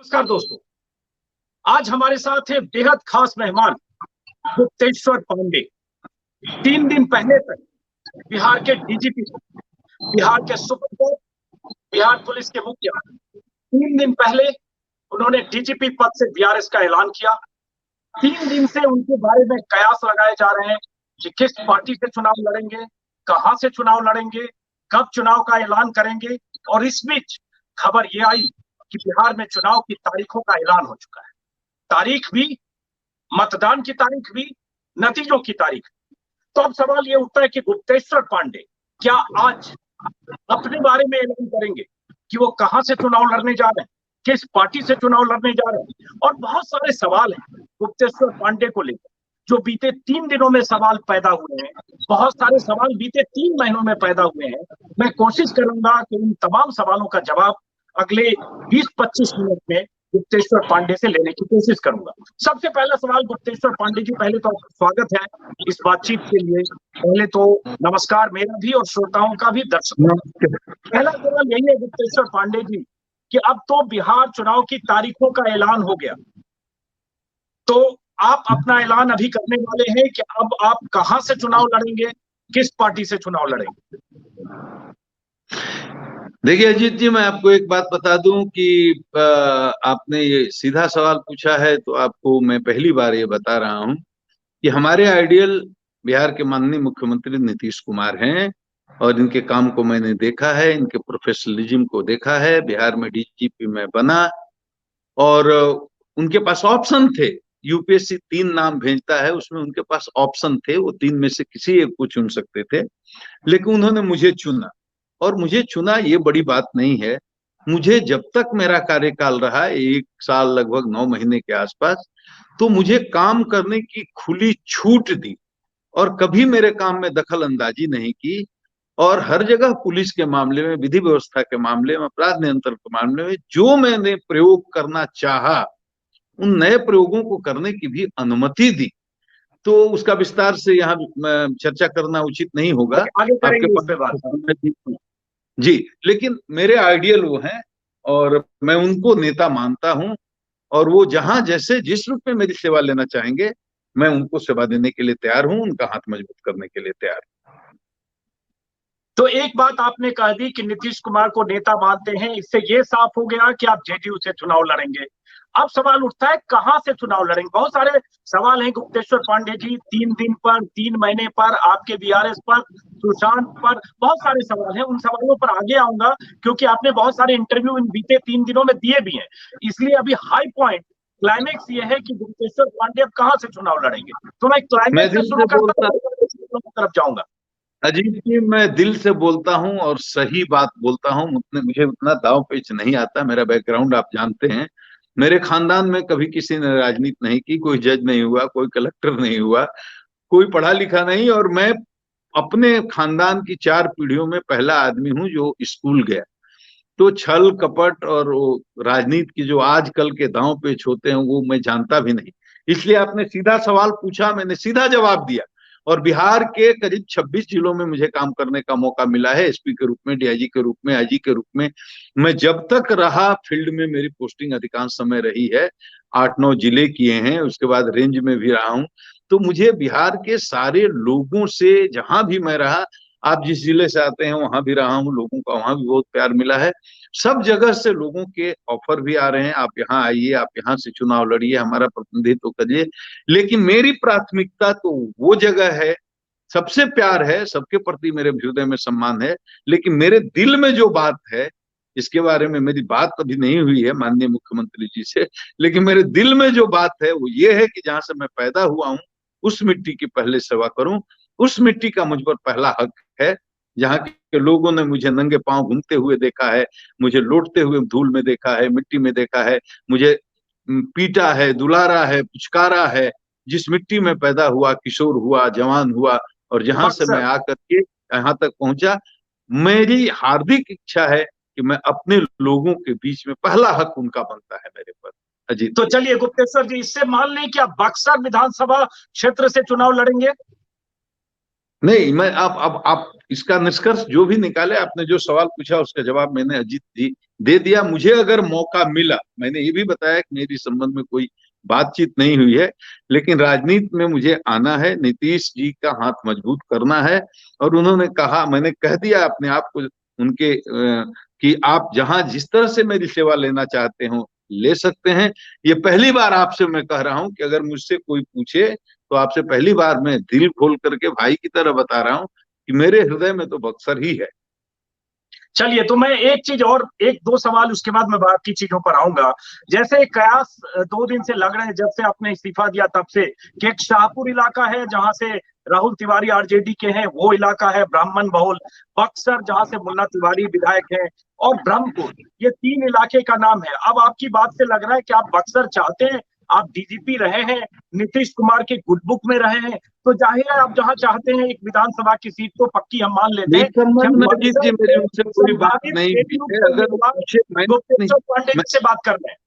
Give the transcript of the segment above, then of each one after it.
नमस्कार दोस्तों, आज हमारे साथ है बेहद खास मेहमान गुप्तेश्वर पांडे। 3 दिन पहले तक बिहार के डीजीपी, बिहार के सुप्रीम, बिहार पुलिस के मुखिया, 3 दिन पहले उन्होंने डीजीपी पद से बीआरएस का ऐलान किया। 3 दिन से उनके बारे में कयास लगाए जा रहे हैं कि किस पार्टी से चुनाव लड़ेंगे, कहां से चुनाव लड़ेंगे, कब चुनाव का ऐलान करेंगे। और इस बीच खबर यह आई कि बिहार में चुनाव की तारीखों का ऐलान हो चुका है। तारीख भी, मतदान की तारीख भी, नतीजों की तारीख। तो अब सवाल यह उठता है कि गुप्तेश्वर पांडे क्या आज अपने बारे में ऐलान करेंगे कि वो कहां से चुनाव लड़ने जा रहे हैं, किस पार्टी से चुनाव लड़ने जा रहे हैं। और बहुत सारे सवाल हैं गुप्तेश्वर पांडे को लेकर, जो बीते 3 दिनों में सवाल पैदा हुए हैं। बहुत सारे सवाल बीते 3 महीनों में पैदा हुए हैं। मैं कोशिश करूंगा कि उन तमाम सवालों का जवाब अगले 20-25 मिनट में गुप्तेश्वर पांडे से लेने की कोशिश करूंगा। सबसे पहला सवाल गुप्तेश्वर पांडे जी, पहले तो स्वागत है इस बातचीत के लिए। पहले तो नमस्कार मेरा भी और श्रोताओं का भी, दर्शकों। पहला सवाल यही है गुप्तेश्वर पांडे जी कि अब तो बिहार चुनाव की तारीखों का ऐलान हो गया, तो आप अपना ऐलान अभी करने वाले हैं कि अब आप कहां से चुनाव लड़ेंगे, किस पार्टी से चुनाव लड़ेंगे? देखिए अजीत जी, मैं आपको एक बात बता दूं कि आपने ये सीधा सवाल पूछा है, तो आपको मैं पहली बार ये बता रहा हूं कि हमारे आइडियल बिहार के माननीय मुख्यमंत्री नीतीश कुमार हैं और इनके काम को मैंने देखा है, इनके प्रोफेशनलिज्म को देखा है। बिहार में डीजीपी में बना और उनके पास ऑप्शन थे। यूपीएससी 3 नाम भेजता है, उसमें उनके पास ऑप्शन थे, वो 3 में से किसी एक को चुन सकते थे, लेकिन उन्होंने मुझे चुना। और मुझे चुना ये बड़ी बात नहीं है। मुझे जब तक मेरा कार्यकाल रहा, 1 साल लगभग 9 महीने के आसपास, तो मुझे काम करने की खुली छूट दी और कभी मेरे काम में दखल अंदाजी नहीं की। और हर जगह पुलिस के मामले में, विधि व्यवस्था के मामले में, अपराध नियंत्रण के मामले में जो मैंने प्रयोग करना चाहा, उन नए प्रयोगों को करने की भी अनुमति दी। तो उसका विस्तार से यहाँ चर्चा करना उचित नहीं होगा। आगे करेंगे आपके इस पे बात। जी, लेकिन मेरे आइडियल वो हैं और मैं उनको नेता मानता हूं। और वो जहां जैसे जिस रूप में मेरी सेवा लेना चाहेंगे, मैं उनको सेवा देने के लिए तैयार हूं, उनका हाथ मजबूत करने के लिए तैयार हूं। तो एक बात आपने कह दी कि नीतीश कुमार को नेता मानते हैं, इससे ये साफ हो गया कि आप जेडीयू से चुनाव लड़ेंगे। अब सवाल उठता है कहां से चुनाव लड़ेंगे। बहुत सारे सवाल हैं गुप्तेश्वर पांडे जी, 3 दिन पर, 3 महीने पर, आपके बीआरएस पर, सुशांत पर, बहुत सारे सवाल हैं। उन सवालों पर आगे आऊंगा, क्योंकि आपने बहुत सारे इंटरव्यू इन बीते 3 दिनों में दिए भी हैं। इसलिए अभी हाई पॉइंट, क्लाइमेक्स ये है कि गुप्तेश्वर पांडे अब कहां से चुनाव लड़ेंगे। तो मैं क्लाइमेक्स से शुरू करता हूं, तरफ जाऊंगा। अजीत जी, मैं दिल से बोलता हूं और सही बात बोलता हूं। मुझे उतना दाव पेच नहीं आता। मेरा बैकग्राउंड आप जानते हैं। मेरे खानदान में कभी किसी ने राजनीति नहीं की, कोई जज नहीं हुआ, कोई कलेक्टर नहीं हुआ, कोई पढ़ा लिखा नहीं। और मैं अपने खानदान की 4 पीढ़ियों में पहला आदमी हूं जो स्कूल गया। तो छल कपट और राजनीति की जो आजकल के दांव पेच होते हैं, वो मैं जानता भी नहीं। इसलिए आपने सीधा सवाल पूछा, मैंने सीधा जवाब दिया। और बिहार के करीब 26 जिलों में मुझे काम करने का मौका मिला है, एसपी के रूप में, डीआईजी के रूप में, आईजी के रूप में। मैं जब तक रहा फील्ड में, मेरी पोस्टिंग अधिकांश समय रही है। 8-9 जिले किए हैं, उसके बाद रेंज में भी रहा हूं। तो मुझे बिहार के सारे लोगों से, जहां भी मैं रहा, आप जिस जिले से आते हैं वहां भी रहा हूँ, लोगों का वहां भी बहुत प्यार मिला है। सब जगह से लोगों के ऑफर भी आ रहे हैं, आप यहाँ आइए, आप यहाँ से चुनाव लड़िए, हमारा प्रतिनिधित्व करिए। लेकिन मेरी प्राथमिकता तो वो जगह है, सबसे प्यार है, सबके प्रति मेरे हृदय में सम्मान है। लेकिन मेरे दिल में जो बात है, इसके बारे में मेरी बात कभी नहीं हुई है माननीय मुख्यमंत्री जी से, लेकिन मेरे दिल में जो बात है वो ये है कि जहां से मैं पैदा हुआ हूँ, उस मिट्टी की पहले सेवा करूं। उस मिट्टी का मुझ पर पहला हक है। जहाँ के लोगों ने मुझे नंगे पांव घूमते हुए देखा है, मुझे लौटते हुए धूल में देखा है, मिट्टी में देखा है, मुझे पीटा है, दुलारा है, पुचकारा है। जिस मिट्टी में पैदा हुआ, किशोर हुआ, जवान हुआ, और जहां से मैं आकर के यहाँ तक पहुंचा, मेरी हार्दिक इच्छा है कि मैं अपने लोगों के बीच में, पहला हक उनका बनता है मेरे पर। अजीत, तो चलिए गुप्तेश्वर जी, इससे मान लें कि आप बक्सर विधानसभा क्षेत्र से चुनाव लड़ेंगे। नहीं, मैं आप इसका निष्कर्ष जो भी निकाले, आपने जो सवाल पूछा उसका जवाब मैंने अजीत जी दे दिया। मुझे अगर मौका मिला, मैंने ये भी बताया कि मेरी संबंध में कोई बातचीत नहीं हुई है, लेकिन राजनीति में मुझे आना है, नीतीश जी का हाथ मजबूत करना है। और उन्होंने कहा, मैंने कह दिया अपने आप को उनके कि आप जहां जिस तरह से मेरी सेवा लेना चाहते हो ले सकते हैं। ये पहली बार आपसे मैं कह रहा हूं कि अगर मुझसे कोई पूछे तो आपसे पहली बार मैं दिल खोल करके भाई की तरह बता रहा हूं कि मेरे हृदय में तो बक्सर ही है। चलिए, तो मैं एक चीज और, एक दो सवाल उसके बाद मैं बाकी चीजों पर आऊंगा। जैसे कयास 2 दिन से लग रहे हैं जब से आपने इस्तीफा दिया तब से, कि एक शाहपुर इलाका है जहां से राहुल तिवारी आरजेडी के हैं, वो इलाका है ब्राह्मण बहुल, बक्सर जहां से मुन्ना तिवारी विधायक हैं, और ब्रह्मपुर, ये 3 इलाके का नाम है। अब आपकी बात से लग रहा है कि आप बक्सर चाहते हैं, आप डीजीपी रहे हैं, नीतीश कुमार के गुड बुक में रहे हैं, तो जाहिर है आप जहां चाहते हैं एक विधानसभा की सीट तो पक्की हम मान लेते हैं। संबंध में अजीत जी मेरी उनसे कोई बात नहीं हुई है। अगर गुप्तेश्वर पांडे से बात कर रहे हैं।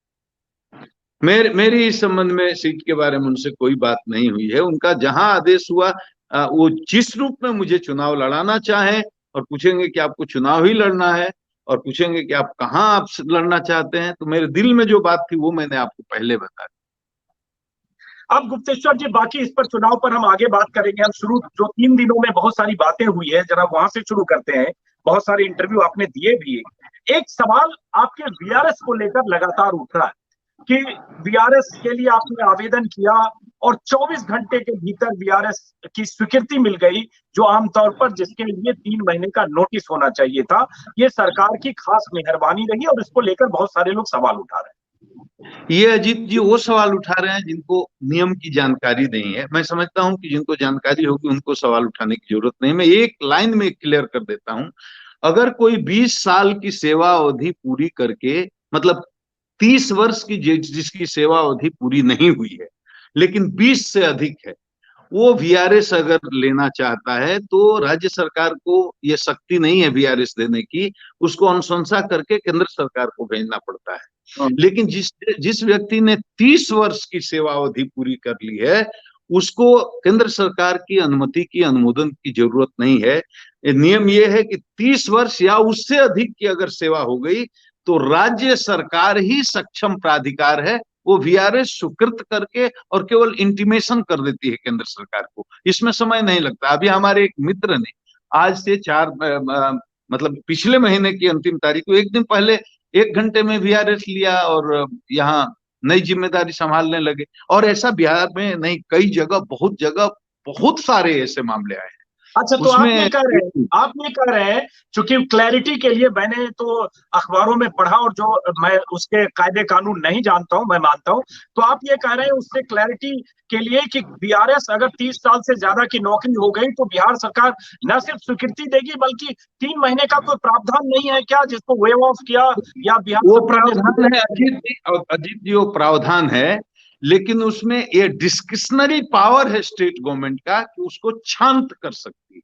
मेरी इस संबंध में सीट के बारे में उनसे कोई बात नहीं हुई है। उनका जहां आदेश हुआ, वो जिस रूप में मुझे चुनाव लड़ाना चाहे, और पूछेंगे कि आपको चुनाव ही लड़ना है, और पूछेंगे कि आप कहाँ आप लड़ना चाहते हैं, तो मेरे दिल में जो बात थी वो मैंने आपको पहले बता दी। अब गुप्तेश्वर जी, बाकी इस पर, चुनाव पर हम आगे बात करेंगे। हम शुरू जो 3 दिनों में बहुत सारी बातें हुई है, जरा वहां से शुरू करते हैं। बहुत सारे इंटरव्यू आपने दिए भी। एक सवाल आपके वीआरएस को लेकर लगातार उठ रहा है कि वीआरएस के लिए आपने आवेदन किया और 24 घंटे के भीतर वीआरएस की स्वीकृति मिल गई, जो आमतौर पर जिसके लिए 3 महीने का नोटिस होना चाहिए था। ये सरकार की खास मेहरबानी रही और इसको लेकर बहुत सारे लोग सवाल उठा रहे हैं। ये अजीत जी वो सवाल उठा रहे हैं जिनको नियम की जानकारी नहीं है। मैं समझता हूं कि जिनको जानकारी होगी उनको सवाल उठाने की जरूरत नहीं। मैं एक लाइन में क्लियर कर देता हूं। अगर कोई 20 साल की सेवा अवधि पूरी करके, मतलब 30 वर्ष की जिसकी सेवा अवधि पूरी नहीं हुई है लेकिन 20 से अधिक है, वो वीआरएस अगर लेना चाहता है तो राज्य सरकार को ये शक्ति नहीं है वीआरएस देने की, उसको अनुशंसा करके केंद्र सरकार को भेजना पड़ता है। लेकिन जिस व्यक्ति ने 30 वर्ष की सेवा अवधि पूरी कर ली है, उसको केंद्र सरकार की अनुमति की, अनुमोदन की जरूरत नहीं है। नियम यह है कि 30 वर्ष या उससे अधिक की अगर सेवा हो गई तो राज्य सरकार ही सक्षम प्राधिकार है, वो वीआरएस स्वीकृत करके और केवल इंटीमेशन कर देती है केंद्र सरकार को। इसमें समय नहीं लगता। अभी हमारे एक मित्र ने आज से मतलब पिछले महीने की अंतिम तारीख को, एक दिन पहले 1 घंटे में वीआरएस लिया और यहाँ नई जिम्मेदारी संभालने लगे। और ऐसा बिहार में नहीं, कई जगह, बहुत सारे ऐसे मामले आए हैं। अच्छा, तो आप ये कह रहे हैं, चूंकि क्लैरिटी के लिए मैंने तो अखबारों में पढ़ा और जो मैं उसके कायदे कानून नहीं जानता हूं, मैं मानता हूं, तो आप ये कह रहे हैं उससे क्लैरिटी के लिए कि वीआरएस अगर 30 साल से ज्यादा की नौकरी हो गई तो बिहार सरकार न सिर्फ स्वीकृति देगी बल्कि 3 महीने का कोई प्रावधान नहीं है क्या जिसको वेव ऑफ किया, या बिहार वो प्रावधान है अजीत जी, वो प्रावधान है, लेकिन उसमें ये डिस्क्रिशनरी पावर है स्टेट गवर्नमेंट का कि उसको शांत कर सकती है,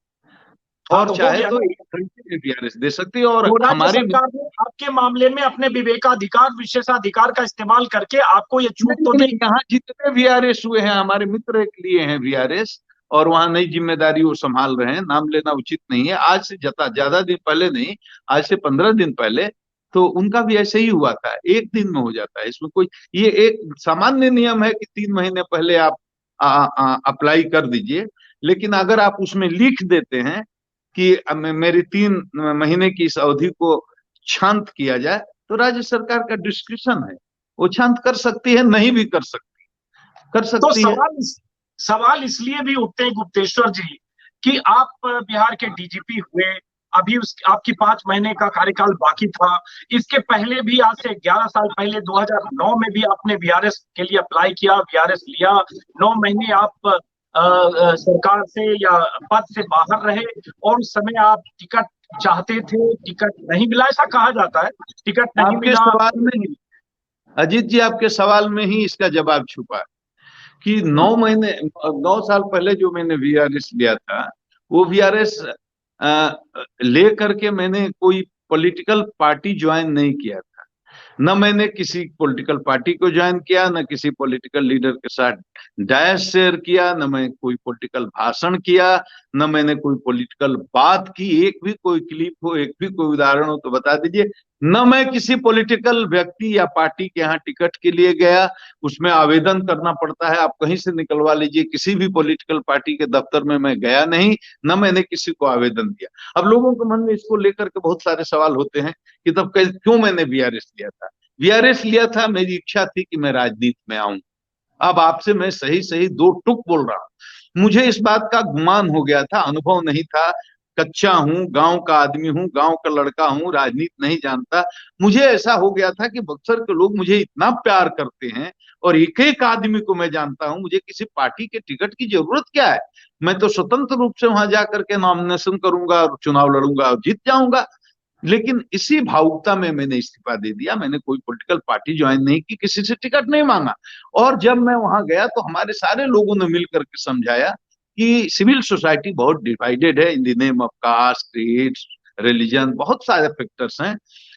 और चाहे तो 1 घंटे में वीआरएस दे सकती है। और हमारे सरकार ने आपके मामले में अपने विवेकाधिकार, विशेषाधिकार का इस्तेमाल करके आपको ये छूट तो दी। यहाँ जितने वीआरएस हुए हैं, हमारे मित्र के लिए हैं वीआरएस, और वहां नई जिम्मेदारी वो संभाल रहे हैं। नाम लेना उचित नहीं है। आज से ज्यादा दिन पहले नहीं, आज से 15 दिन पहले तो उनका भी ऐसे ही हुआ था। 1 दिन में हो जाता है। इसमें कोई, ये एक सामान्य नियम है कि 3 महीने पहले आप अप्लाई कर दीजिए। लेकिन अगर आप उसमें लिख देते हैं कि मेरी 3 महीने की इस अवधि को शांत किया जाए, तो राज्य सरकार का डिस्क्रिप्शन है, वो शांत कर सकती है, नहीं भी कर सकती तो है। सवाल इसलिए भी उठते हैं गुप्तेश्वर जी कि आप बिहार के डीजीपी हुए, अभी आपकी 5 महीने का कार्यकाल बाकी था। इसके पहले भी, आज से 11 साल पहले 2009 में भी आपने वीआरएस के लिए अप्लाई किया, वीआरएस लिया। 9 महीने आप सरकार से या पद से बाहर रहे, और उस समय आप टिकट चाहते थे, टिकट नहीं मिला, ऐसा कहा जाता है, टिकट नहीं मिला। सवाल में ही अजीत जी, आपके सवाल में ही इसका जवाब छुपा है कि 9 साल पहले जो मैंने वीआरएस लिया था, वो वीआरएस ले करके मैंने कोई पॉलिटिकल पार्टी ज्वाइन नहीं किया था। न मैंने किसी पॉलिटिकल पार्टी को ज्वाइन किया, न किसी पॉलिटिकल लीडर के साथ डायस शेयर किया, न मैं कोई पॉलिटिकल भाषण किया, न मैंने कोई पॉलिटिकल बात की, एक भी कोई क्लिप हो, एक भी कोई उदाहरण हो तो बता दीजिए। न मैं किसी पॉलिटिकल व्यक्ति या पार्टी के यहाँ टिकट के लिए गया, उसमें आवेदन करना पड़ता है, आप कहीं से निकलवा लीजिए, किसी भी पॉलिटिकल पार्टी के दफ्तर में मैं गया नहीं, न मैंने किसी को आवेदन दिया। अब लोगों के मन में इसको लेकर के बहुत सारे सवाल होते हैं कि तब क्यों मैंने वीआरएस लिया था। वीआरएस लिया था, मेरी इच्छा थी कि मैं राजनीति में आऊं। अब आपसे मैं सही सही दो टुक बोल रहा हूं। मुझे इस बात का गुमान हो गया था, अनुभव नहीं था, कच्चा हूं, गांव का आदमी हूं, गांव का लड़का हूं, राजनीति नहीं जानता। मुझे ऐसा हो गया था कि बक्सर के लोग मुझे इतना प्यार करते हैं और एक एक आदमी को मैं जानता हूं, मुझे किसी पार्टी के टिकट की जरूरत क्या है। मैं तो स्वतंत्र रूप से वहां जाकर के नॉमिनेशन करूंगा और चुनाव लड़ूंगा और जीत जाऊंगा। लेकिन इसी भावुकता में मैंने इस्तीफा दे दिया। मैंने कोई पॉलिटिकल पार्टी ज्वाइन नहीं की, किसी से टिकट नहीं मांगा। और जब मैं वहां गया तो हमारे सारे लोगों ने मिलकर के समझाया कि सिविल सोसाइटी बहुत डिवाइडेड है in the name of caste, creed, religion, बहुत सारे फैक्टर्स हैं।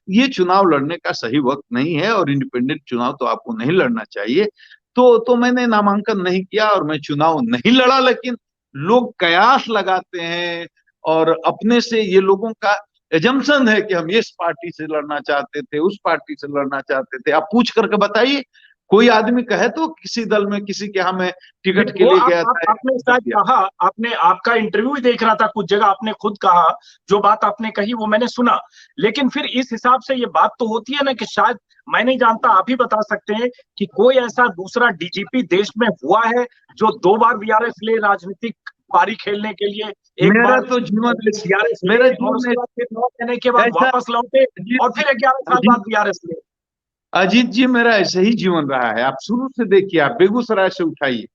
ये चुनाव लड़ने का सही वक्त नहीं है और इंडिपेंडेंट चुनाव तो आपको नहीं लड़ना चाहिए। तो मैंने नामांकन नहीं किया और मैं चुनाव नहीं लड़ा। लेकिन लोग कयास लगाते हैं और अपने से ये लोगों का एजम्पशन है कि हम इस पार्टी से लड़ना चाहते थे, उस पार्टी से लड़ना चाहते थे। आप पूछ करके बताइए, कोई आदमी कहे तो किसी दल में किसी के यहाँ मैं टिकट के वो लिए गया था। आपने शायद कहा, आपने आपका इंटरव्यू ही देख रहा था, कुछ जगह आपने खुद कहा, जो बात आपने कही वो मैंने सुना। लेकिन फिर इस हिसाब से ये बात तो होती है ना कि शायद, मैं नहीं जानता, आप ही बता सकते हैं कि कोई ऐसा दूसरा डीजीपी देश में हुआ है जो 2 बार वीआरएस ले राजनीतिक पारी खेलने के लिए। एक मेरा बार तो जीवन वीआरएस ले मेरा और उसके जीवन बाद फिर 9 महीने के बाद ऐसा वापस लौटे और फिर 11 साल बाद अजीत वीआरएस ले। अजीत जी, मेरा ऐसे ही जीवन रहा है। आप शुरू से देखिए, आप बेगूसराय से उठाइए।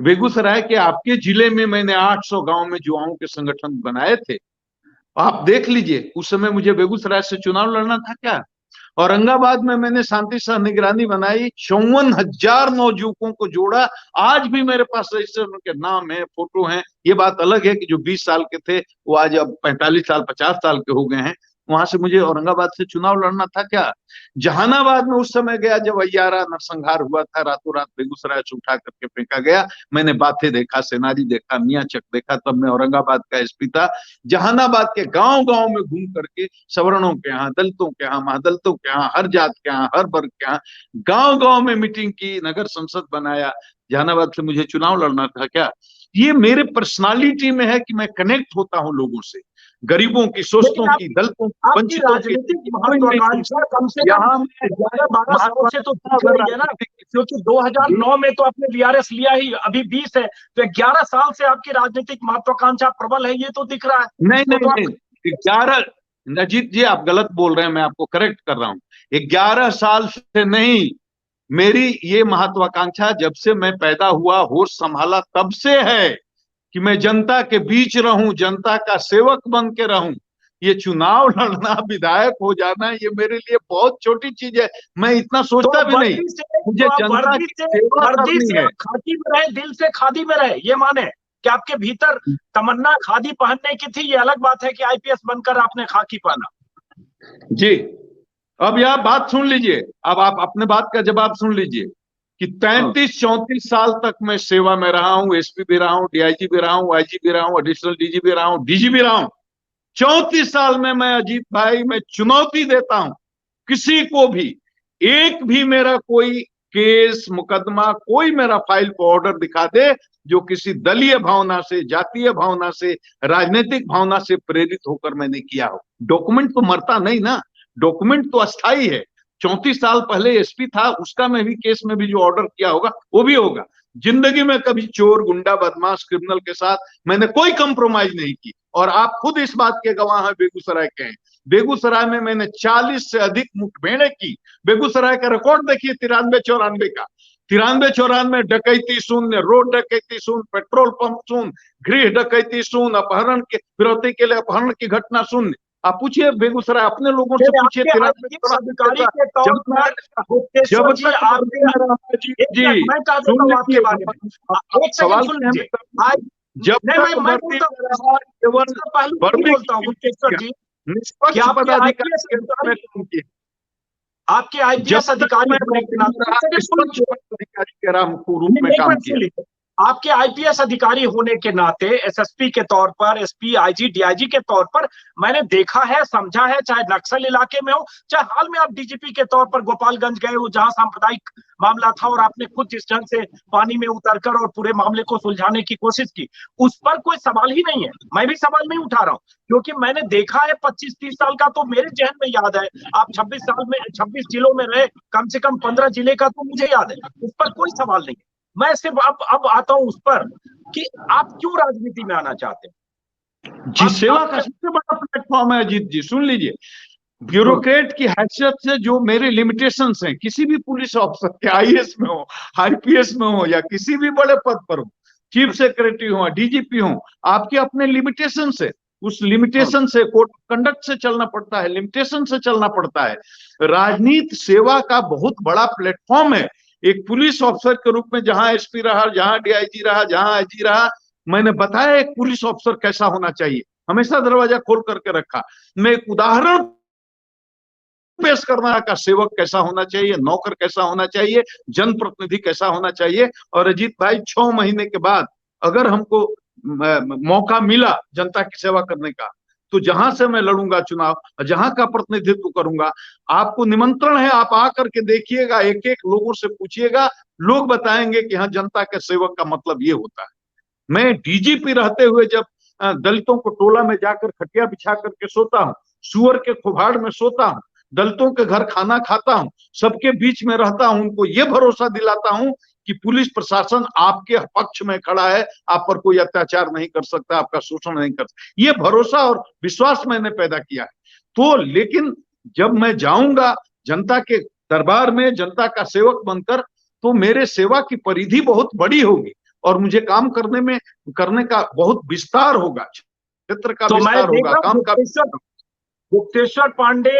बेगूसराय के आपके जिले में मैंने 800 गांव में युवाओं के संगठन बनाए थे। आप देख लीजिए, उस समय मुझे बेगूसराय से चुनाव लड़ना था क्या। औरंगाबाद में मैंने शांति सह निगरानी बनाई, 54,000 नौजुवकों को जोड़ा। आज भी मेरे पास रजिस्टर में के नाम है, फोटो है। ये बात अलग है कि जो 20 साल के थे वो आज अब 45 साल 50 साल के हो गए हैं। वहां से मुझे औरंगाबाद से चुनाव लड़ना था क्या। जहानाबाद में उस समय गया जब अय्यारा नरसंहार हुआ था, रातों रात बेगूसराय से उठा करके फेंका गया। मैंने बाथे देखा, सेनारी देखा, मियाँ चक देखा, तब मैं औरंगाबाद का एसपी था। जहानाबाद के गांव गांव में घूम करके सवर्णों के यहाँ, दलितों के यहाँ, महादलितों के यहाँ, हर जात के यहाँ, हर वर्ग के यहाँ, गांव गांव में मीटिंग की, नगर संसद बनाया। जहानाबाद से मुझे चुनाव लड़ना था क्या। ये मेरे पर्सनालिटी में है कि मैं कनेक्ट होता हूँ लोगों से, गरीबों की, शोषितों की, दलितों की, आपकी वंचितों की। राजनीतिक महत्वाकांक्षा कम से कम यहाँ 11-12 सालों से तो दिख रही है ना, क्योंकि 2009 में तो आपने वीआरएस लिया ही, अभी 20 है, तो 11 साल से आपकी राजनीतिक महत्वाकांक्षा प्रबल है, ये तो दिख रहा है। नहीं इसको तो नहीं नहीं, 11, अजीत जी आप गलत बोल रहे हैं, मैं आपको करेक्ट कर रहा हूँ। 11 साल से नहीं, मेरी ये महत्वाकांक्षा जब से मैं पैदा हुआ, होश संभाला, तब से है कि मैं जनता के बीच रहूं, जनता का सेवक बन के रहूं। ये चुनाव लड़ना, विधायक हो जाना, ये मेरे लिए बहुत छोटी चीज है। मैं इतना सोचता भी नहीं। मुझे जनता की सेवा करनी है। खादी में रहे, दिल से खादी में रहे, ये माने कि आपके भीतर तमन्ना खादी पहनने की थी। ये अलग बात है कि आईपीएस बनकर आपने खाकी पहना। जी, अब यह बात सुन लीजिए, अब आप अपने बात का जवाब सुन लीजिए कि 33-34 साल तक मैं सेवा में रहा हूं, एसपी भी रहा हूं, डीआईजी भी रहा हूं, आईजी भी रहा हूं, एडिशनल डीजी भी रहा हूं, डीजी भी रहा हूं। 34 साल में मैं, अजीत भाई, मैं चुनौती देता हूं किसी को भी, एक भी मेरा कोई केस मुकदमा, कोई मेरा फाइल को ऑर्डर दिखा दे जो किसी दलीय भावना से, जातीय भावना से, राजनीतिक भावना से प्रेरित होकर मैंने किया हो। डॉक्यूमेंट तो मरता नहीं ना, डॉक्यूमेंट तो अस्थाई है। 34 साल पहले एसपी था, उसका मैं भी केस में भी जो ऑर्डर किया होगा वो भी होगा। जिंदगी में कभी चोर, गुंडा, बदमाश, क्रिमिनल के साथ मैंने कोई कंप्रोमाइज नहीं की। और आप खुद इस बात के गवाह हैं, बेगूसराय के हैं। बेगूसराय में मैंने 40 से अधिक मुठभेड़ें की। बेगूसराय का रिकॉर्ड देखिए 93-94 का। 93-94 डकैती शून्य, रोड डकैती शून्य, पेट्रोल पंप शून्य, गृह डकैती शून्य, अपहरण के, फिरौती के लिए अपहरण की घटना शून्य। आप पूछिए बेगूसराय अपने लोगों से पूछिए। अधिकारी के तौर पर गुप्तेश्वर जी, मैं कह देता हूं आपके बारे में, एक सेकंड सुन लीजिए। जब मैं बोलता हूँ गुप्तेश्वर जी, निष्पक्ष पदाधिकारी, आपके आईपीएस अधिकारी अधिकारी के रूप में काम किया। आपके आईपीएस अधिकारी होने के नाते, एसएसपी के तौर पर, एसपी, आईजी, डीआईजी के तौर पर मैंने देखा है, समझा है, चाहे नक्सल इलाके में हो, चाहे हाल में आप डीजीपी के तौर पर गोपालगंज गए हो जहां सांप्रदायिक मामला था और आपने खुद जिस ढंग से पानी में उतरकर और पूरे मामले को सुलझाने की कोशिश की, उस पर कोई सवाल ही नहीं है। मैं भी सवाल नहीं उठा रहा हूं, क्योंकि मैंने देखा है 25-30 साल का, तो मेरे जहन में याद है। आप 26 साल में 26 जिलों में रहे, कम से कम 15 जिले का तो मुझे याद है, उस पर कोई सवाल नहीं है। मैं सिर्फ अब आता हूं उस पर कि आप क्यों राजनीति में आना चाहते हैं। जी, सेवा का सबसे बड़ा प्लेटफॉर्म है अजीत जी, सुन लीजिए। ब्यूरोक्रेट की हैसियत से जो मेरे लिमिटेशंस हैं, किसी भी पुलिस ऑफिसर के, आईएएस में हो, आईपीएस में हो, या किसी भी बड़े पद पर हो, चीफ सेक्रेटरी हो, डीजीपी हो, आपके अपने लिमिटेशन से, उस लिमिटेशन से, कोड कंडक्ट से चलना पड़ता है, लिमिटेशन से चलना पड़ता है। राजनीति सेवा का बहुत बड़ा प्लेटफॉर्म है। एक पुलिस ऑफिसर के रूप में जहां एसपी रहा, जहां डीआईजी रहा, जहां आईजी रहा, मैंने बताया एक पुलिस ऑफिसर कैसा होना चाहिए, हमेशा दरवाजा खोल करके रखा। मैं एक उदाहरण पेश करना का सेवक कैसा होना चाहिए, नौकर कैसा होना चाहिए, जनप्रतिनिधि कैसा होना चाहिए। और अजीत भाई, 6 महीने के बाद अगर हमको मौका मिला जनता की सेवा करने का, तो जहां से मैं लड़ूंगा चुनाव, जहां का प्रतिनिधित्व करूंगा, आपको निमंत्रण है, आप आकर के देखिएगा, एक एक लोगों से पूछिएगा, लोग बताएंगे कि हाँ, जनता के सेवक का मतलब ये होता है। मैं डीजीपी रहते हुए जब दलितों को टोला में जाकर खटिया बिछा करके सोता हूँ, सुअर के खुभाड़ में सोता हूँ, दलितों के घर खाना खाता हूँ, सबके बीच में रहता हूँ, उनको ये भरोसा दिलाता हूँ कि पुलिस प्रशासन आपके पक्ष में खड़ा है, आप पर कोई अत्याचार नहीं कर सकता, आपका शोषण नहीं कर सकता। ये भरोसा और विश्वास मैंने पैदा किया है। तो लेकिन जब मैं जाऊंगा जनता के दरबार में जनता का सेवक बनकर, तो मेरे सेवा की परिधि बहुत बड़ी होगी और मुझे काम करने का बहुत विस्तार होगा, क्षेत्र का विस्तार होगा, काम का। गुप्तेश्वर पांडे,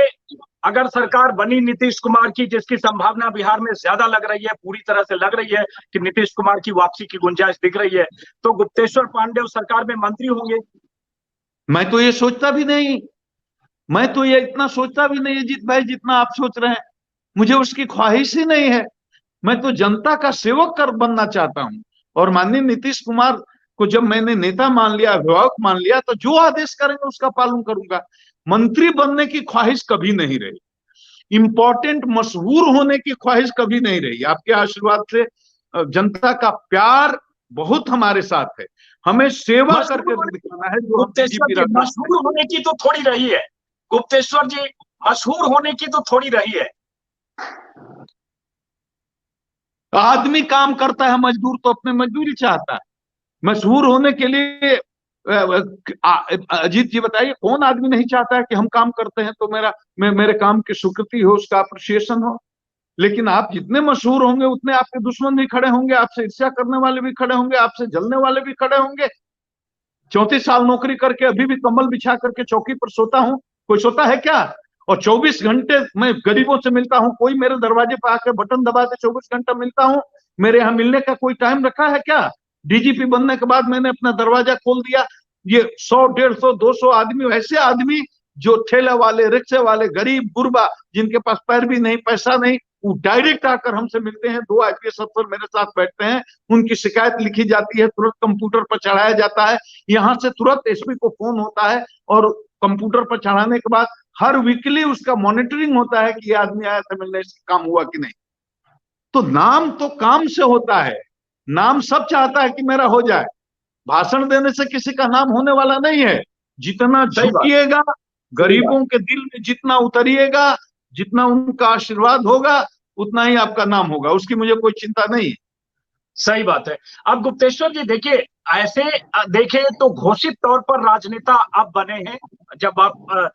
अगर सरकार बनी नीतीश कुमार की, जिसकी संभावना बिहार में ज्यादा लग रही है, पूरी तरह से लग रही है कि नीतीश कुमार की वापसी की गुंजाइश दिख रही है, तो गुप्तेश्वर पांडे उस सरकार में मंत्री होंगे? मैं तो ये सोचता भी नहीं, मैं तो ये इतना सोचता भी नहीं अजीत भाई जितना आप सोच रहे हैं। मुझे उसकी ख्वाहिश ही नहीं है। मैं तो जनता का सेवक कर बनना चाहता हूं। और माननीय नीतीश कुमार को जब मैंने नेता मान लिया, अभिभावक मान लिया, तो जो आदेश करेंगे उसका पालन करूंगा। मंत्री बनने की ख्वाहिश कभी नहीं रही, इंपॉर्टेंट मशहूर होने की ख्वाहिश कभी नहीं रही। आपके आशीर्वाद से जनता का प्यार बहुत हमारे साथ है, हमें सेवा करके दिखाना है। जो गुप्तेश्वर जी, मशहूर होने की तो थोड़ी रही है, गुप्तेश्वर जी, मशहूर होने की तो थोड़ी रही है। आदमी काम करता है, मजदूर तो अपने मजदूरी चाहता है। मशहूर होने के लिए अजीत जी बताइए, कौन आदमी नहीं चाहता है कि हम काम करते हैं तो मेरे काम की स्वीकृति हो, उसका अप्रिसिएशन हो। लेकिन आप जितने मशहूर होंगे उतने आपके दुश्मन भी खड़े होंगे, आपसे ईर्ष्या करने वाले भी खड़े होंगे, आपसे जलने वाले भी खड़े होंगे। 34 साल नौकरी करके अभी भी कंबल बिछा करके चौकी पर सोता हूं, कोई सोता है क्या? और 24 घंटे मैं गरीबों से मिलता हूं, कोई मेरे दरवाजे पर आकर बटन दबा के 24 घंटा मिलता हूं। मेरे यहाँ मिलने का कोई टाइम रखा है क्या? डीजीपी बनने के बाद मैंने अपना दरवाजा खोल दिया। ये 100, 150, 200 आदमी, ऐसे आदमी जो ठेले वाले, रिक्शे वाले, गरीब गुरबा, जिनके पास पैर भी नहीं, पैसा नहीं, वो डायरेक्ट आकर हमसे मिलते हैं। 2 आईपीएस अफसर मेरे साथ बैठते हैं, उनकी शिकायत लिखी जाती है, तुरंत कंप्यूटर पर चढ़ाया जाता है। यहाँ से तुरंत एसपी को फोन होता है और कंप्यूटर पर चढ़ाने के बाद हर वीकली उसका मॉनिटरिंग होता है कि ये आदमी आया था मिलने, इसका काम हुआ कि नहीं। तो नाम तो काम से होता है, नाम सब चाहता है कि मेरा हो जाए। भाषण देने से किसी का नाम होने वाला नहीं है। जितना झुकिएगा, गरीबों के दिल में जितना उतरिएगा, जितना उनका आशीर्वाद होगा, उतना ही आपका नाम होगा, उसकी मुझे कोई चिंता नहीं है। सही बात है। अब गुप्तेश्वर जी देखिए, ऐसे देखें तो घोषित तौर पर राजनेता आप बने हैं, जब आप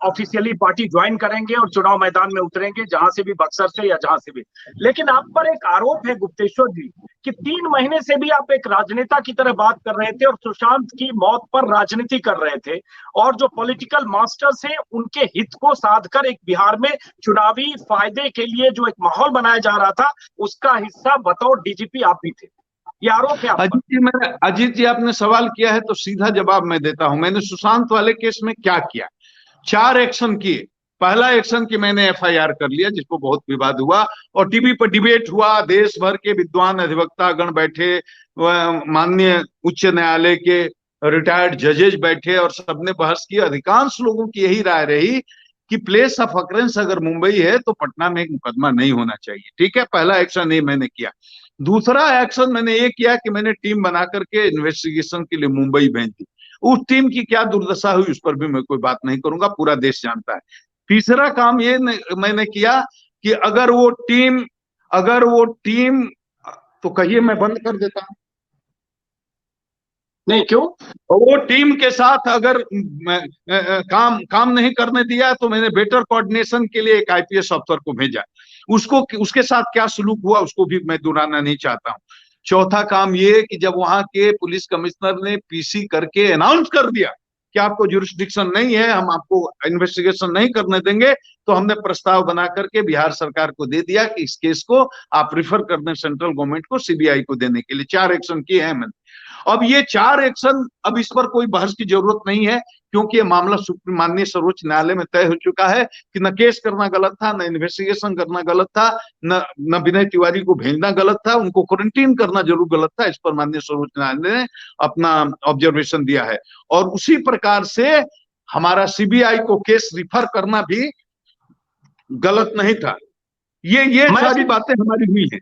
ऑफिशियली पार्टी ज्वाइन करेंगे और चुनाव मैदान में उतरेंगे, जहां से भी, बक्सर से या जहां से भी। लेकिन आप पर एक आरोप है गुप्तेश्वर जी कि 3 महीने से भी आप एक राजनेता की तरह बात कर रहे थे और सुशांत की मौत पर राजनीति कर रहे थे, और जो पॉलिटिकल मास्टर्स हैं उनके हित को साधकर एक बिहार में चुनावी फायदे के लिए जो एक माहौल बनाया जा रहा था, उसका हिस्सा बतौर डीजीपी आप भी थे। ये आरोप है। अजीत जी आपने सवाल किया है तो सीधा जवाब मैं देता हूं। मैंने सुशांत वाले केस में क्या किया? 4 एक्शन किए। पहला एक्शन कि मैंने एफआईआर कर लिया, जिसको बहुत विवाद हुआ और टीवी पर डिबेट हुआ, देश भर के विद्वान अधिवक्ता गण बैठे, माननीय उच्च न्यायालय के रिटायर्ड जजेज बैठे और सबने बहस की। अधिकांश लोगों की यही राय रही कि प्लेस ऑफ अकरेंस अगर मुंबई है तो पटना में एक मुकदमा नहीं होना चाहिए। ठीक है, पहला एक्शन ये मैंने किया। दूसरा एक्शन मैंने ये किया कि मैंने टीम बना करके इन्वेस्टिगेशन के लिए मुंबई भेज दी। उस टीम की क्या दुर्दशा हुई उस पर भी मैं कोई बात नहीं करूंगा, पूरा देश जानता है। तीसरा काम ये मैंने किया कि अगर वो टीम तो कहिए मैं बंद कर देता हूं। नहीं, क्यों? वो टीम के साथ अगर काम नहीं करने दिया तो मैंने बेटर कोऑर्डिनेशन के लिए एक आईपीएस अफसर को भेजा। उसके साथ क्या सलूक हुआ उसको भी मैं दोहराना नहीं चाहता हूं। चौथा काम ये कि जब वहां के पुलिस कमिश्नर ने पीसी करके अनाउंस कर दिया कि आपको जुरिस्डिक्शन नहीं है, हम आपको इन्वेस्टिगेशन नहीं करने देंगे, तो हमने प्रस्ताव बना करके बिहार सरकार को दे दिया कि इस केस को आप रिफर कर दें सेंट्रल गवर्नमेंट को, सीबीआई को देने के लिए। 4 एक्शन किए हैं मैंने। अब ये 4 एक्शन, अब इस पर कोई बहस की जरूरत नहीं है, क्योंकि ये मामला माननीय सर्वोच्च न्यायालय में तय हो चुका है कि न केस करना गलत था, न इन्वेस्टिगेशन करना गलत था, न विनय तिवारी को भेजना गलत था, उनको क्वारंटीन करना जरूर गलत था। इस पर माननीय सर्वोच्च न्यायालय ने अपना ऑब्जर्वेशन दिया है और उसी प्रकार से हमारा सीबीआई को केस रिफर करना भी गलत नहीं था। ये सारी बातें हमारी हुई हैं।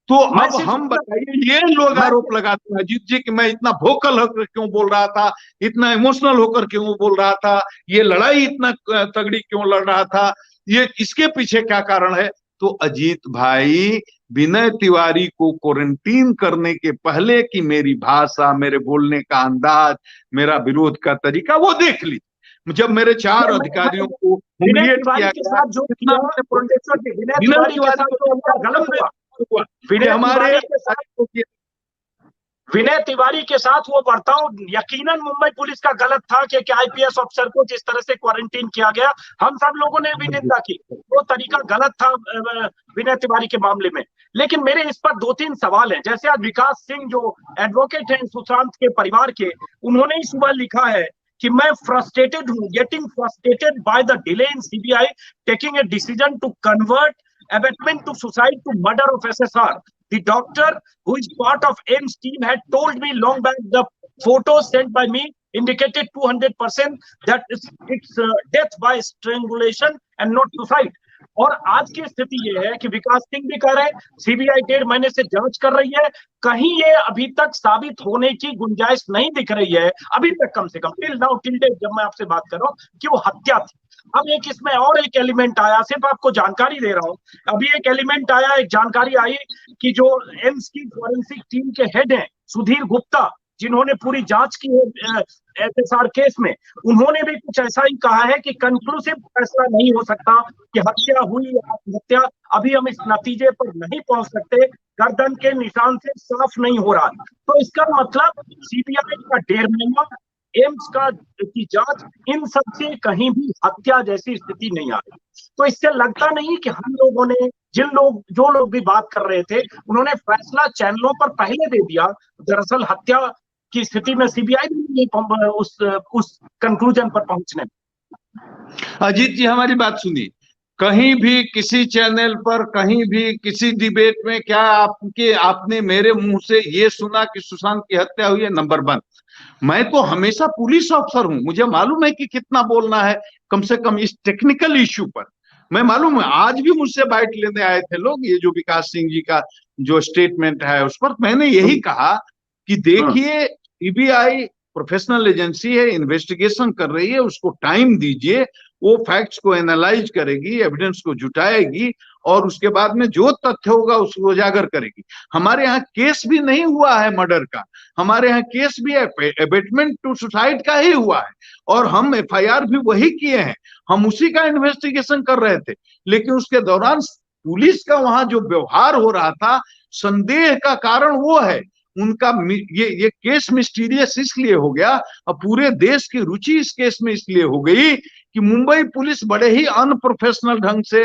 तो अब हम बताइए, ये लोग आरोप लगाते हैं अजीत जी कि मैं इतना वोकल होकर क्यों बोल रहा था, इतना इमोशनल होकर क्यों बोल रहा था, ये लड़ाई इतना तगड़ी क्यों लड़ रहा था, ये इसके पीछे क्या कारण है। तो अजीत भाई, विनय तिवारी को क्वारंटीन करने के पहले की मेरी भाषा, मेरे बोलने का अंदाज, मेरा विरोध का तरीका वो देख ली। जब मेरे 4 अधिकारियों को ह्यूमिलिएट किया गया, विनय तिवारी के साथ वो बर्ताव यकीनन मुंबई पुलिस का गलत था कि आईपीएस अफसर को जिस तरह से क्वारंटीन किया गया, हम सब लोगों ने भी निंदा की। वो तरीका गलत था विनय तिवारी के मामले में। लेकिन मेरे इस पर 2-3 सवाल हैं। जैसे आज विकास सिंह जो एडवोकेट हैं सुशांत के परिवार के, उन्होंने ही सुबह लिखा है कि मैं फ्रस्ट्रेटेड हूं, getting frustrated by the delay in CBI taking a decision to convert abatement to suicide to murder of SSR. The doctor who is part of AIMS team had told me long back the photos sent by me indicated 200% that it's death by strangulation and not suicide. और आज की स्थिति ये है कि विकास सिंह भी कह रहे हैं सीबीआई 1.5 महीने से जांच कर रही है, कहीं ये अभी तक साबित होने की गुंजाइश नहीं दिख रही है अभी तक, कम से कम टिल नाउ, टिल डेट जब मैं आपसे बात कर रहा हूँ कि वो हत्या थी। अब एक इसमें और एक एलिमेंट आया, सिर्फ आपको जानकारी दे रहा हूँ, अभी एक एलिमेंट आया, एक जानकारी आई कि जो एम्स की फॉरेंसिक टीम के हेड हैं सुधीर गुप्ता, जिन्होंने पूरी जांच की है एसएसआर केस में, उन्होंने भी कुछ ऐसा ही कहा है कि कंक्लूसिव फैसला नहीं हो सकता कि हत्या हुई या आत्महत्या, अभी हम इस नतीजे पर नहीं पहुंच सकते, गर्दन के निशान से साफ नहीं हो रहा। तो इसका मतलब सीबीआई का 1.5 महीना, एम्स का की जांच, इन सब से कहीं भी हत्या जैसी स्थिति नहीं आ रही। तो इससे लगता नहीं कि हम लोगों ने, जो लोग भी बात कर रहे थे, उन्होंने फैसला चैनलों पर पहले दे दिया। दरअसल हत्या की स्थिति में सीबीआई भी उस कंक्लूजन पर पहुंचने में। अजीत जी हमारी बात सुनिए, कहीं भी किसी चैनल पर, कहीं भी किसी डिबेट में क्या आपने मेरे मुंह से ये सुना कि सुशांत की हत्या हुई है? नंबर 1, मैं तो हमेशा पुलिस ऑफिसर हूं, मुझे मालूम है कि कितना बोलना है, कम से कम इस टेक्निकल इश्यू पर मैं मालूम है। आज भी मुझसे बाइट लेने आए थे लोग, ये जो विकास सिंह जी का जो स्टेटमेंट है उस पर मैंने यही कहा कि देखिए सीबीआई प्रोफेशनल एजेंसी है, इन्वेस्टिगेशन कर रही है, उसको टाइम दीजिए, वो फैक्ट्स को एनालाइज करेगी, एविडेंस को जुटाएगी और उसके बाद में जो तथ्य होगा उसको उजागर करेगी। हमारे यहाँ केस भी नहीं हुआ है मर्डर का, हमारे यहाँ केस भी एबेटमेंट टू सुसाइड का ही हुआ है और हम एफआईआर भी वही किए हैं, हम उसी का इन्वेस्टिगेशन कर रहे थे। लेकिन उसके दौरान पुलिस का वहां जो व्यवहार हो रहा था, संदेह का कारण वो है उनका, ये केस मिस्टीरियस इसलिए हो गया और पूरे देश की रुचि इस केस में इसलिए हो गई कि मुंबई पुलिस बड़े ही अनप्रोफेशनल ढंग से,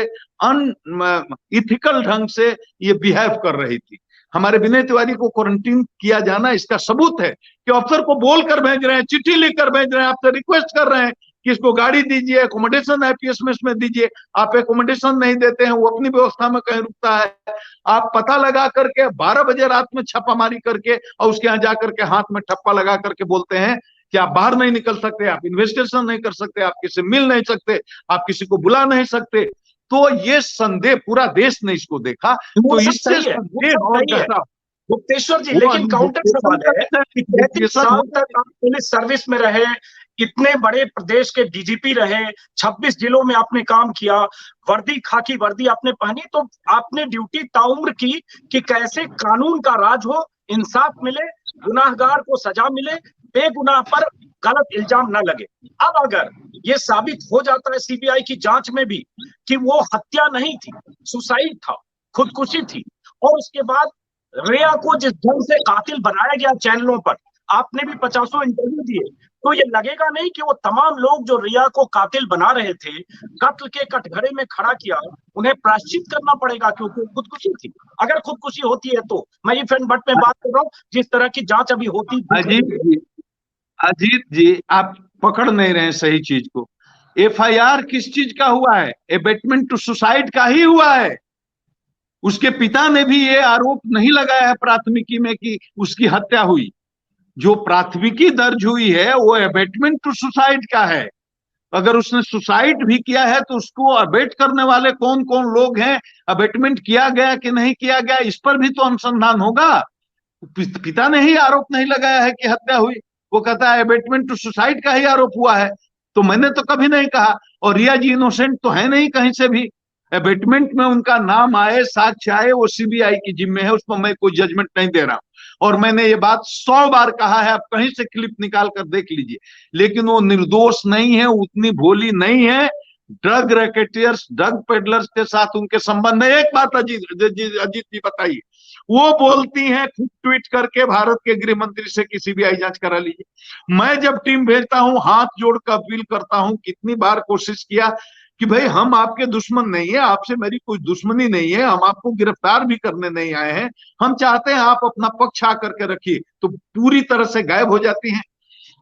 इथिकल ढंग से ये बिहेव कर रही थी। हमारे विनय तिवारी को क्वारंटीन किया जाना इसका सबूत है कि अफसर को बोलकर भेज रहे हैं, चिट्ठी लिखकर भेज रहे हैं, आपसे रिक्वेस्ट कर रहे हैं कि इसको गाड़ी दीजिए, एकोमोडेशन आईपीएस में इसमें दीजिए। आप एकोमोडेशन नहीं देते हैं, वो अपनी व्यवस्था में कहीं रुकता है। आप पता लगा करके 12 बजे रात में छापामारी करके और उसके यहाँ जाकर के हाथ में ठप्पा लगा करके बोलते हैं कि आप बाहर नहीं निकल सकते, आप इन्वेस्टिगेशन नहीं कर सकते, आप किसी से मिल नहीं सकते, आप किसी को बुला नहीं सकते। तो ये संदेह पूरा देश ने इसको देखा, तो इससे संदेह और गहरा। गुप्तेश्वर जी, लेकिन काउंटर सवाल है कि 33 साल तक आप पुलिस सर्विस में रहे, इतने बड़े प्रदेश के डीजीपी रहे, 26 जिलों में आपने काम किया, वर्दी, खाकी वर्दी आपने पहनी, तो आपने ड्यूटी ताउम्र की कि कैसे कानून का राज हो, इंसाफ मिले, गुनाहगार को सजा मिले, बेगुनाह पर गलत इल्जाम न लगे। अब अगर ये साबित हो जाता है सीबीआई की जांच में भी कि वो हत्या नहीं थी, सुसाइड था, खुदकुशी थी, और उसके बाद रिया को जिस ढंग से कातिल बनाया गया चैनलों पर, आपने भी 50 इंटरव्यू दिए, तो ये लगेगा नहीं कि वो तमाम लोग जो रिया को कातिल बना रहे थे, कत्ल के कटघरे में खड़ा किया, उन्हें प्रायश्चित करना पड़ेगा क्योंकि खुदकुशी थी। अगर खुदकुशी होती है तो मैं ये फ्रेंड बट में बात कर रहा हूँ, जिस तरह की जांच अभी होती। अजीत जी, आप पकड़ नहीं रहे सही चीज को। एफआईआर किस चीज का हुआ है? एबेटमेंट टू सुसाइड का ही हुआ है। उसके पिता ने भी ये आरोप नहीं लगाया है प्राथमिकी में कि उसकी हत्या हुई। जो प्राथमिकी दर्ज हुई है वो एबेटमेंट टू सुसाइड का है। अगर उसने सुसाइड भी किया है तो उसको अबेट करने वाले कौन कौन लोग हैं, अबेटमेंट किया गया कि नहीं किया गया, इस पर भी तो अनुसंधान होगा। पिता ने ही आरोप नहीं लगाया है कि हत्या हुई, वो कहता है एबेटमेंट टू सुसाइड का ही आरोप हुआ है। तो मैंने तो कभी नहीं कहा, और रिया जी इनोसेंट तो है नहीं कहीं से भी। एबेटमेंट में उनका नाम आए, साक्ष्य आए, वो सीबीआई की जिम्मे है, उस पर मैं कोई जजमेंट नहीं दे रहा हूं। और मैंने ये बात 100 बार कहा है, आप कहीं से क्लिप निकाल कर देख लीजिए। लेकिन वो निर्दोष नहीं है, उतनी भोली नहीं है। ड्रग रैकेटियर्स, ड्रग पेडलर्स के साथ उनके संबंध है। एक बात अजीत जी बताइए, वो बोलती हैं खुद ट्वीट करके भारत के गृह मंत्री से कि सीबीआई जांच करा लीजिए। मैं जब टीम भेजता हूं, हाथ जोड़ कर अपील करता हूं, कितनी बार कोशिश किया कि भाई हम आपके दुश्मन नहीं है, आपसे मेरी कोई दुश्मनी नहीं है, हम आपको गिरफ्तार भी करने नहीं आए हैं, हम चाहते हैं आप अपना पक्ष आकर के रखिए, तो पूरी तरह से गायब हो जाती हैं।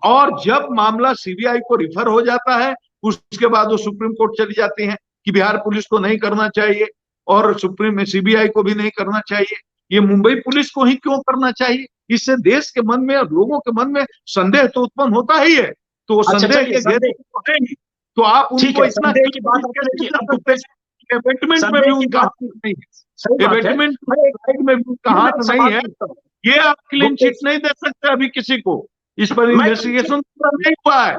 और जब मामला सीबीआई को रिफर हो जाता है, उसके बाद वो सुप्रीम कोर्ट चली जाती हैं कि बिहार पुलिस को नहीं करना चाहिए और सुप्रीम में सीबीआई को भी नहीं करना चाहिए, ये मुंबई पुलिस को ही क्यों करना चाहिए। इससे देश के मन में और लोगों के मन में संदेह तो उत्पन्न होता ही है। तो संदेह के घेरे तो आप उनको इतना की बात एबेटमेंट में भी उनका हाथ नहीं है, एबेटमेंट में भी उनका हाथ नहीं है। ये आप क्लीन चिट नहीं दे सकते अभी किसी को, इस पर इन्वेस्टिगेशन नहीं हुआ है।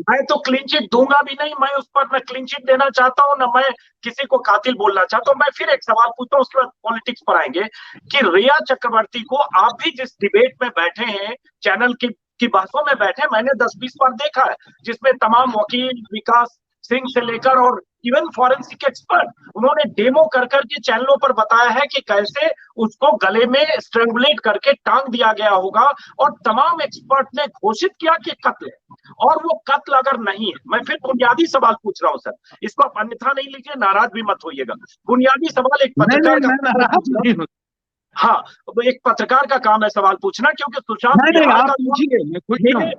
मैं तो क्लीन चिट दूंगा भी नहीं, मैं उस पर न क्लीन चिट देना चाहता हूं, न मैं किसी को कातिल बोलना चाहता हूं। मैं फिर एक सवाल पूछता हूं, उसके बाद पॉलिटिक्स पर आएंगे कि रिया चक्रवर्ती को आप भी जिस डिबेट में बैठे हैं, चैनल की बातों में बैठे, मैंने 10-20 बार देखा है, जिसमें तमाम वकील, विकास सिंह से लेकर और इवन फॉरेंसिक एक्सपर्ट, उन्होंने डेमो कर करके चैनलों पर बताया है कि कैसे उसको गले में स्ट्रेंगुलेट करके टांग दिया गया होगा, और तमाम एक्सपर्ट ने घोषित किया कि कत्ल है। और वो कत्ल अगर नहीं है, मैं फिर बुनियादी सवाल पूछ रहा हूं सर, इसको आप अन्यथा नहीं लीजिए, नाराज भी मत होइएगा। बुनियादी सवाल एक पत्रकार का, हाँ, एक पत्रकार का काम है सवाल पूछना, क्योंकि सुशांत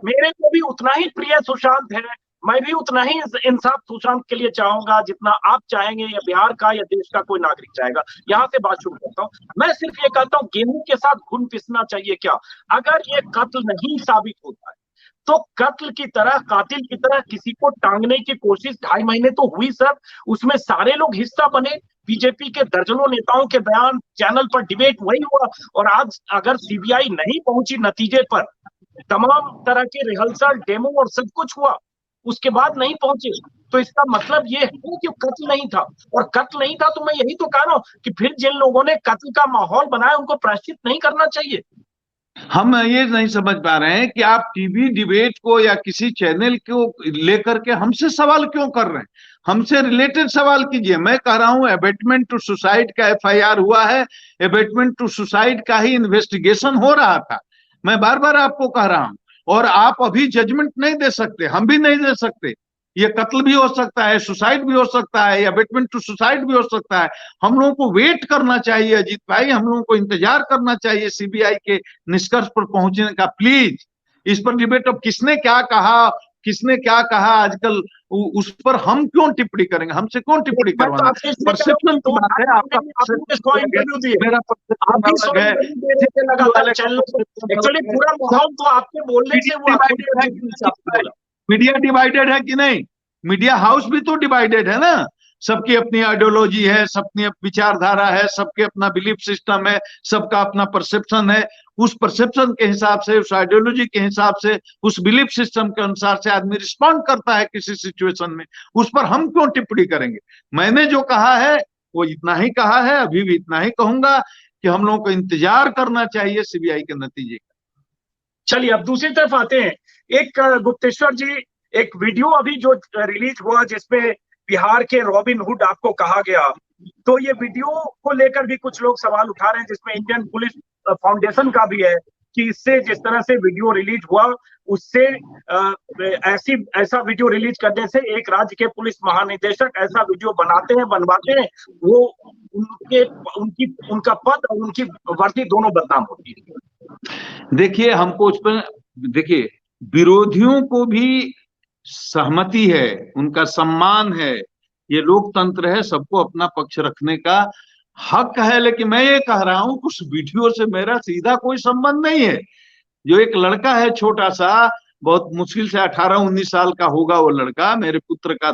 मेरे को भी उतना ही प्रिय सुशांत है, मैं भी उतना ही इंसाफ सुशांत के लिए चाहूंगा जितना आप चाहेंगे, या बिहार का या देश का कोई नागरिक चाहेगा। यहाँ से बात शुरू करता हूँ। मैं सिर्फ ये कहता हूँ, गेहूं के साथ घुन पिसना चाहिए क्या? अगर ये कत्ल नहीं साबित होता है तो कत्ल की तरह, कातिल की तरह किसी को टांगने की कोशिश 2.5 महीने तो हुई सर, उसमें सारे लोग हिस्सा बने, बीजेपी के दर्जनों नेताओं के बयान, चैनल पर डिबेट वही हुआ, और आज अगर सीबीआई नहीं पहुंची नतीजे पर, तमाम तरह के रिहर्सल, डेमो और सब कुछ हुआ, उसके बाद नहीं पहुंचे, तो इसका मतलब ये है कि कत्ल नहीं था। और कत्ल नहीं था तो मैं यही तो कह रहा हूं कि फिर जिन लोगों ने कत्ल का माहौल बनाया, उनको प्रायश्चित नहीं करना चाहिए। हम ये नहीं समझ पा रहे हैं कि आप टीवी डिबेट को या किसी चैनल को लेकर के हमसे सवाल क्यों कर रहे हैं। हमसे रिलेटेड सवाल कीजिए। मैं कह रहा हूं एबेटमेंट टू सुसाइड का एफआईआर हुआ है, एबेटमेंट टू सुसाइड का ही इन्वेस्टिगेशन हो रहा था। मैं बार बार आपको कह रहा हूं, और आप अभी जजमेंट नहीं दे सकते, हम भी नहीं दे सकते। ये कत्ल भी हो सकता है, सुसाइड भी हो सकता है, या एबेटमेंट टू सुसाइड भी हो सकता है। हम लोगों को वेट करना चाहिए अजीत भाई, हम लोगों को इंतजार करना चाहिए सीबीआई के निष्कर्ष पर पहुंचने का। प्लीज इस पर डिबेट, अब किसने क्या कहा, किसने क्या कहा आजकल उस पर हम क्यों टिप्पणी करेंगे, हमसे क्यों टिप्पणी करवाना। परसेप्शन की बात है, आपका इंटरव्यू दिए, मेरा आप भी 100 परसेप्शन अलग है, इंटरव्यू दे रहे थे लगातार चैनलों पर। एक्चुअली पूरा माहौल तो आपके बोलने से वो बोला। मीडिया डिवाइडेड है कि नहीं, मीडिया हाउस भी तो डिवाइडेड है ना, सबकी अपनी आइडियोलॉजी है, सबकी विचारधारा है, सबके अपना बिलीफ सिस्टम है, सबका अपना परसेप्शन है। उस परसेप्शन के हिसाब से, उस आइडियोलॉजी के हिसाब से, उस बिलीफ सिस्टम के अनुसार से आदमी रिस्पॉन्ड करता है किसी सिचुएशन में। उस पर हम क्यों टिप्पणी करेंगे। मैंने जो कहा है वो इतना ही कहा है, अभी भी इतना ही कहूंगा कि हम लोगों को इंतजार करना चाहिए सीबीआई के नतीजे का। चलिए अब दूसरी तरफ आते हैं। एक गुप्तेश्वर जी, एक वीडियो अभी जो रिलीज हुआ जिसमें बिहार के रॉबिन हुड आपको कहा गया, तो ये वीडियो को लेकर भी कुछ लोग सवाल उठा रहे हैं, जिसमें इंडियन पुलिस फाउंडेशन का भी है कि इससे जिस तरह से वीडियो रिलीज हुआ उससे ऐसा वीडियो रिलीज करने से एक राज्य के पुलिस महानिदेशक ऐसा वीडियो बनवाते हैं वो उनका पद और उनकी वर्दी दोनों बदनाम होती है। देखिए हमको उस पर, देखिए विरोधियों को भी सहमति है, उनका सम्मान है, ये लोकतंत्र है, सबको अपना पक्ष रखने का हक है। लेकिन मैं ये कह रहा हूं उस वीडियो से मेरा सीधा कोई संबंध नहीं है। जो एक लड़का है छोटा सा, बहुत मुश्किल से 18-19 साल का होगा वो लड़का, मेरे पुत्र का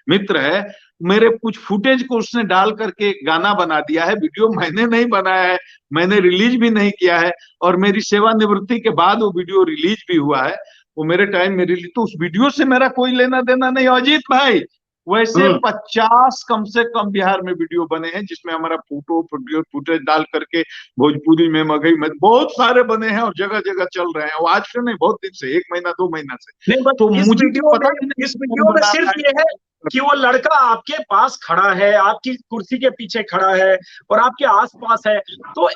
मित्र है, मेरे कुछ फुटेज को उसने डाल करके गाना बना दिया है। वीडियो मैंने नहीं बनाया है, मैंने रिलीज भी नहीं किया है, और मेरी सेवानिवृत्ति के बाद वो वीडियो रिलीज भी हुआ है। वो मेरे टाइम में रिलीज, तो उस वीडियो से मेरा कोई लेना देना नहीं। अजीत भाई, वैसे 50 कम से कम बिहार में वीडियो बने हैं जिसमें हमारा फोटो फुटेज डाल करके भोजपुरी में, मगही में बहुत सारे बने हैं और जगह जगह चल रहे हैं। वो आज से नहीं, बहुत दिन से, 1 महीना 2 महीना से। नहीं, तो इस मुझे वीडियो पता में नहीं इस वीडियो में सिर्फ ये है कि वो लड़का आपके पास खड़ा है, आपकी कुर्सी के पीछे खड़ा है और आपके आसपास है, तो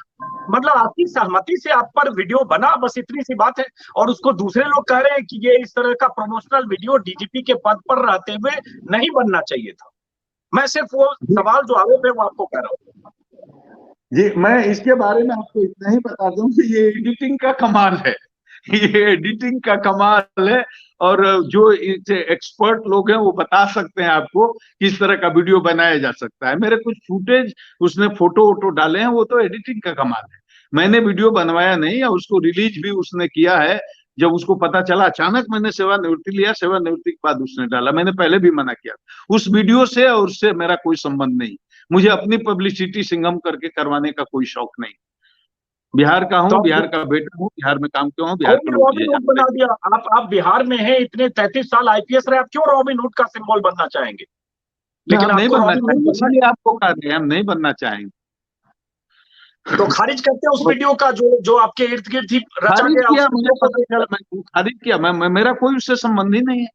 मतलब आपकी सहमति से आप पर वीडियो बना, बस इतनी सी बात है। और उसको दूसरे लोग कह रहे हैं कि ये इस तरह का प्रमोशनल वीडियो डीजीपी के पद पर रहते हुए नहीं बनना चाहिए था। मैं सिर्फ वो सवाल जो आरोप है वो आपको कह रहा हूँ जी। मैं इसके बारे में आपको इतना ही बता दूं कि ये एडिटिंग का कमाल है, ये एडिटिंग का कमाल है। और जो इसे एक्सपर्ट लोग हैं वो बता सकते हैं आपको किस तरह का वीडियो बनाया जा सकता है। मेरे कुछ फुटेज उसने फोटो वोटो डाले हैं, वो तो एडिटिंग का कमाल है। मैंने वीडियो बनवाया नहीं, और उसको रिलीज भी उसने किया है जब उसको पता चला। अचानक मैंने सेवानिवृत्ति लिया, सेवानिवृत्ति के बाद उसने डाला, मैंने पहले भी मना किया। उस वीडियो से और उससे मेरा कोई संबंध नहीं। मुझे अपनी पब्लिसिटी सिंघम करके करवाने का कोई शौक नहीं। बिहार का हूँ, तो बिहार का बेटा हूँ, बिहार में काम किया हूँ, बिहार के लोग मुझे जानते बना दिया। आप बिहार में हैं, इतने 33 साल आईपीएस रहे, आप क्यों रॉबिन हुड का सिंबल बनना चाहेंगे? लेकिन हम नहीं आपको बनना रॉबिन चाहेंगे, हुड इसलिए आपको कह रहे हैं हम नहीं बनना चाहेंगे। तो खारिज करते हैं उस वीडियो का जो आपके इर्द गिर्द ही रचा खारिज गया। किया, मुझे पता चला, मैं खारिज किया, मेरा कोई उससे संबंध ही नहीं है।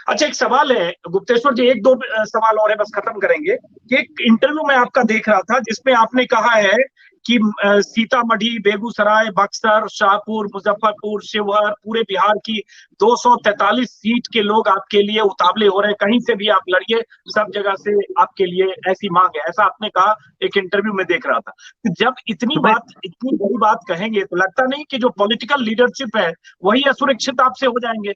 अच्छा, एक सवाल है गुप्तेश्वर जी, एक दो सवाल और है, बस खत्म करेंगे। कि एक इंटरव्यू में आपका देख रहा था जिसमें आपने कहा है कि सीतामढ़ी, बेगूसराय, बक्सर, शाहपुर, मुजफ्फरपुर, शिवहर, पूरे बिहार की 243 सीट के लोग आपके लिए उतावले हो रहे हैं, कहीं से भी आप लड़िए, सब जगह से आपके लिए ऐसी मांग है, ऐसा आपने कहा एक इंटरव्यू में देख रहा था। तो जब इतनी बड़ी बात कहेंगे तो लगता नहीं कि जो पॉलिटिकल लीडरशिप है वही असुरक्षित आपसे हो जाएंगे?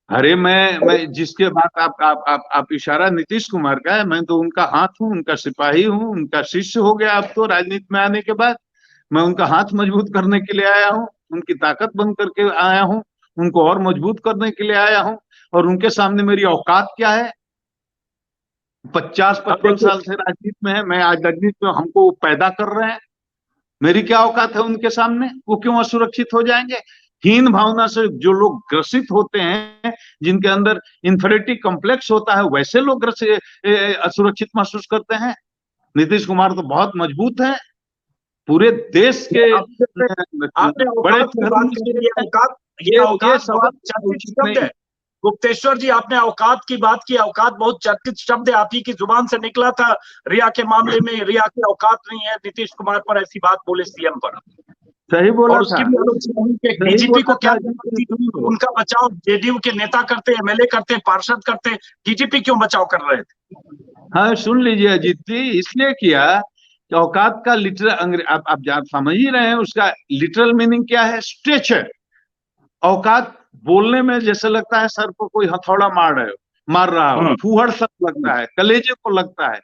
अरे मैं जिसके बात आप इशारा नीतीश कुमार का है, मैं तो उनका हाथ हूँ, उनका सिपाही हूँ, उनका शिष्य हो गया अब तो राजनीति में आने के बाद। मैं उनका हाथ मजबूत करने के लिए आया हूँ, उनकी ताकत बन करके आया हूँ, उनको और मजबूत करने के लिए आया हूँ। और उनके सामने मेरी औकात क्या है? 50-55 साल से राजनीति में है मैं, आज राजनीति में हमको पैदा कर रहे हैं। मेरी क्या औकात है उनके सामने? वो क्यों असुरक्षित हो जाएंगे? हीन भावना से जो लोग ग्रसित होते हैं, जिनके अंदर इंफेरिटी कॉम्प्लेक्स होता है, वैसे लोग असुरक्षित महसूस करते हैं। नीतीश कुमार तो बहुत मजबूत है, पूरे देश के आपने बड़े ये सवाल चर्चित शब्द है गुप्तेश्वर जी, आपने औकात की बात की। औकात बहुत चर्चित शब्द है, आप ही की जुबान से निकला था रिया के मामले में। रिया की औकात नहीं है नीतीश कुमार पर ऐसी बात बोले सीएम पर। सही बोला और उसकी भी आलोचना हुई कि डीजीपी को क्या, उनका बचाव जेडीयू के नेता करते, एमएलए करते, पार्षद करते, डीजीपी क्यों बचाव कर रहे थे? हाँ सुन लीजिए अजीत जी, इसलिए किया कि औकात का लिटरल आप समझ ही रहे हैं, उसका लिटरल मीनिंग क्या है? स्टेचर। औकात बोलने में जैसे लगता है सर को कोई हथौड़ा मार रहा हो, फूहड़ शब्द लगता है, कलेजे को लगता है।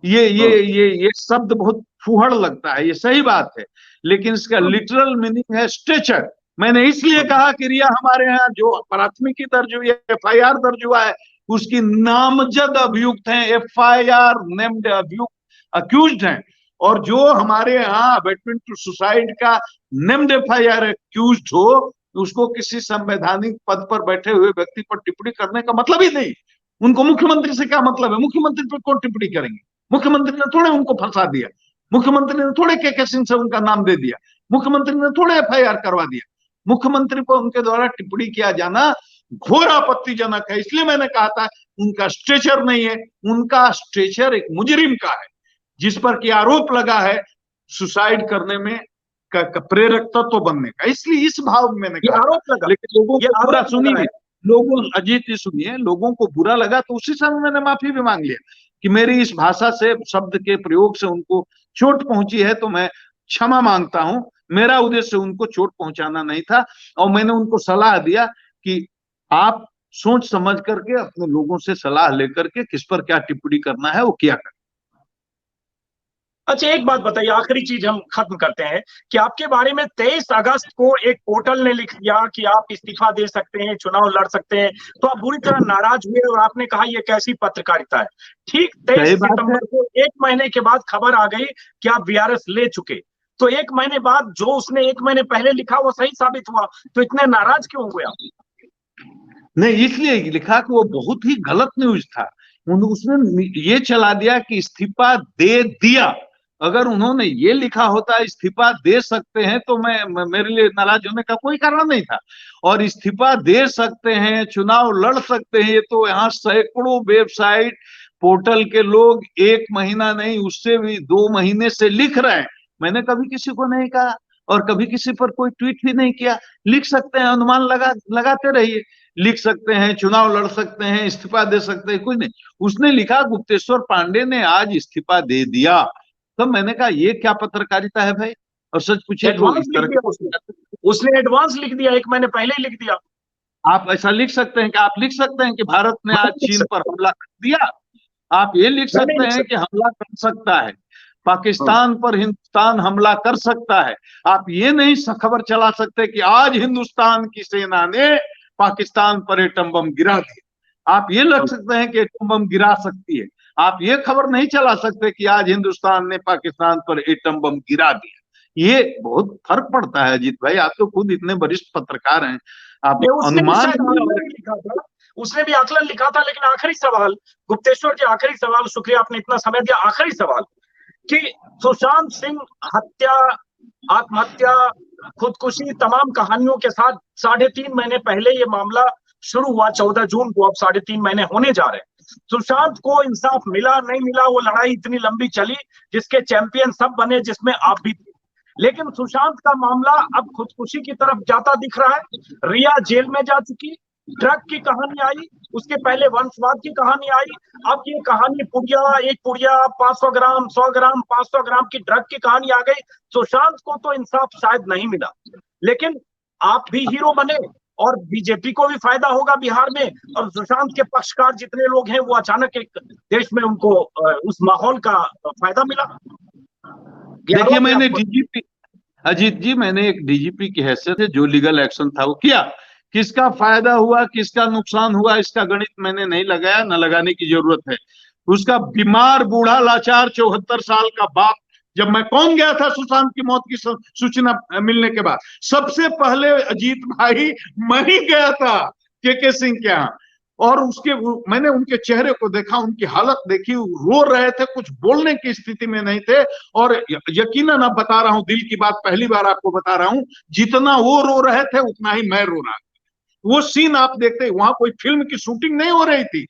ये शब्द बहुत फूहड़ लगता है, ये सही बात है, लेकिन इसका लिटरल मीनिंग है स्ट्रेचर। मैंने इसलिए कहा कि रिया हमारे यहाँ जो प्राथमिकी दर्ज हुई है, FIR दर्ज हुआ है, उसकी नामजद अभियुक्त हैं, FIR नेम्ड अभियुक्त अक्यूज्ड हैं, और जो हमारे यहाँ अबेटमेंट टू सुसाइड का नेम्ड FIR अक्यूज्ड हो, उसको किसी संवैधानिक पद पर बैठे हुए व्यक्ति पर टिप्पणी करने का मतलब ही नहीं। उनको मुख्यमंत्री से क्या मतलब है? मुख्यमंत्री पर कौन टिप्पणी करेंगे? मुख्यमंत्री ने थोड़े उनको फंसा दिया, मुख्यमंत्री ने थोड़े के सिंह से उनका नाम दे दिया, मुख्यमंत्री ने थोड़े FIR करवा दिया। मुख्यमंत्री पर उनके द्वारा टिप्पणी किया जाना घोर आपत्तिजनक है। इसलिए मैंने कहा था उनका स्ट्रेचर नहीं है, उनका स्ट्रेचर एक मुजरिम का है, जिस पर की आरोप लगा है सुसाइड करने में प्रेरक तत्व बनने का। इसलिए इस भाव में मैंने कहा आरोप लगा, लेकिन लोगों को बुरा सुनिए, लोगों अजीत जी सुनिए, लोगों को बुरा लगा तो उसी समय मैंने माफी भी मांग लिया कि मेरी इस भाषा से, शब्द के प्रयोग से उनको चोट पहुंची है, तो मैं क्षमा मांगता हूं। मेरा उद्देश्य उनको चोट पहुंचाना नहीं था, और मैंने उनको सलाह दिया कि आप सोच समझ करके अपने लोगों से सलाह लेकर के किस पर क्या टिप्पणी करना है वो किया करें। अच्छा, एक बात बताइए, आखिरी चीज हम खत्म करते हैं कि आपके बारे में 23 अगस्त को एक पोर्टल ने लिख दिया कि आप इस्तीफा दे सकते हैं, चुनाव लड़ सकते हैं, तो आप बुरी तरह नाराज हुए और आपने कहा ये कैसी पत्रकारिता है। ठीक 23 सितंबर को, एक महीने के बाद खबर आ गई कि आप VRS ले चुके, तो एक महीने बाद जो उसने एक महीने पहले लिखा वो सही साबित हुआ, तो इतने नाराज क्यों हुए आप? नहीं, इसलिए लिखा कि वो बहुत ही गलत न्यूज था। उसने ये चला दिया कि इस्तीफा दे दिया। अगर उन्होंने ये लिखा होता इस्तीफा दे सकते हैं, तो मेरे लिए नाराज होने का कोई कारण नहीं था। और इस्तीफा दे सकते हैं, चुनाव लड़ सकते हैं, ये तो यहाँ सैकड़ों वेबसाइट पोर्टल के लोग 1 महीना नहीं, उससे भी 2 महीने से लिख रहे हैं। मैंने कभी किसी को नहीं कहा और कभी किसी पर कोई ट्वीट भी नहीं किया। लिख सकते हैं, अनुमान लगाते रहिए, लिख सकते हैं, चुनाव लड़ सकते हैं, इस्तीफा दे सकते हैं, कुछ नहीं। उसने लिखा गुप्तेश्वर पांडे ने आज इस्तीफा दे दिया। तो मैंने कहा ये क्या पत्रकारिता है भाई? और सच पूछे तो इस तरह उसने एडवांस लिख दिया, 1 महीने पहले ही लिख दिया। आप ऐसा लिख सकते हैं कि आप लिख सकते हैं कि भारत ने आज चीन पर हमला कर दिया। आप ये लिख सकते हैं कि हमला कर सकता है, पाकिस्तान पर हिंदुस्तान हमला कर सकता है। आप ये नहीं खबर चला सकते कि आज हिंदुस्तान की सेना ने पाकिस्तान पर एटम बम गिरा दिया। आप ये लग सकते हैं कि एटम बम गिरा सकती है, आप ये खबर नहीं चला सकते कि आज हिंदुस्तान ने पाकिस्तान पर एटम बम गिरा दिया। ये बहुत फर्क पड़ता है अजीत भाई, आप तो खुद इतने वरिष्ठ पत्रकार हैं, आप अनुमान। उसने भी आकलन लिखा था, लेकिन आखिरी सवाल गुप्तेश्वर जी, आखिरी सवाल, शुक्रिया आपने इतना समय दिया। आखिरी सवाल कि सुशांत सिंह हत्या, आत्महत्या, खुदकुशी, तमाम कहानियों के साथ 3.5 महीने पहले ये मामला शुरू हुआ, 14 जून को, अब 3.5 महीने होने जा रहे हैं। सुशांत को इंसाफ मिला नहीं मिला, वो लड़ाई इतनी लंबी चली जिसके चैंपियन सब बने, जिसमें आप भी थे, लेकिन सुशांत का मामला अब खुदकुशी की तरफ जाता दिख रहा है। रिया जेल में जा चुकी, ड्रग की कहानी आई, उसके पहले वंशवाद की कहानी आई, अब ये कहानी एक पुड़िया 500 ग्राम 100 ग्राम 500 ग्राम की ड्रग की कहानी आ गई। सुशांत को तो इंसाफ शायद नहीं मिला, लेकिन आप भी हीरो बने और बीजेपी को भी फायदा होगा बिहार में, और सुशांत के पक्षकार जितने लोग हैं वो अचानक एक देश में उनको उस माहौल का फायदा मिला। देखिए, मैंने डीजीपी अजीत जी, मैंने एक डीजीपी की हैसियत से जो लीगल एक्शन था वो किया। किसका फायदा हुआ, किसका नुकसान हुआ, इसका गणित मैंने नहीं लगाया, न लगाने की जरूरत है। उसका बीमार बूढ़ा लाचार 74 साल का बाप, जब मैं कौन गया था सुशांत की मौत की सूचना मिलने के बाद, सबसे पहले अजीत भाई मैं ही गया था के सिंह के यहाँ, और मैंने उनके चेहरे को देखा, उनकी हालत देखी, रो रहे थे, कुछ बोलने की स्थिति में नहीं थे। और यकीनन अब बता रहा हूं, दिल की बात पहली बार आपको बता रहा हूं, जितना वो रो रहे थे उतना ही मैं रो रहा था। वो सीन आप देखते, वहां कोई फिल्म की शूटिंग नहीं हो रही थी,